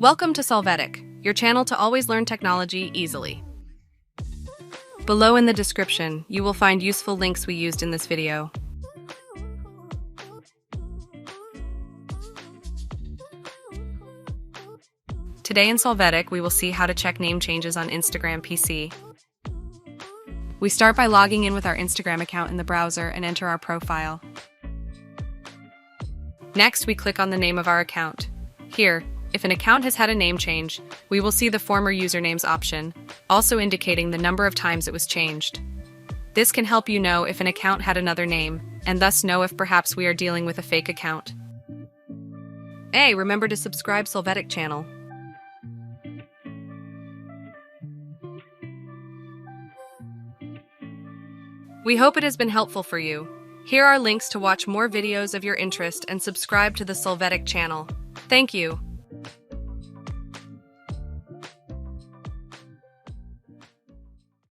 Welcome to Solvetic, your channel to always learn technology easily. Below in the description, you will find useful links we used in this video. Today in Solvetic, we will see how to check name changes on Instagram PC. We start by logging in with our Instagram account in the browser and enter our profile. Next, we click on the name of our account. Here, if an account has had a name change, we will see the former usernames option, also indicating the number of times it was changed. This can help you know if an account had another name, and thus know if perhaps we are dealing with a fake account. Hey, remember to subscribe Solvetic channel. We hope it has been helpful for you. Here are links to watch more videos of your interest and subscribe to the Solvetic channel. Thank you.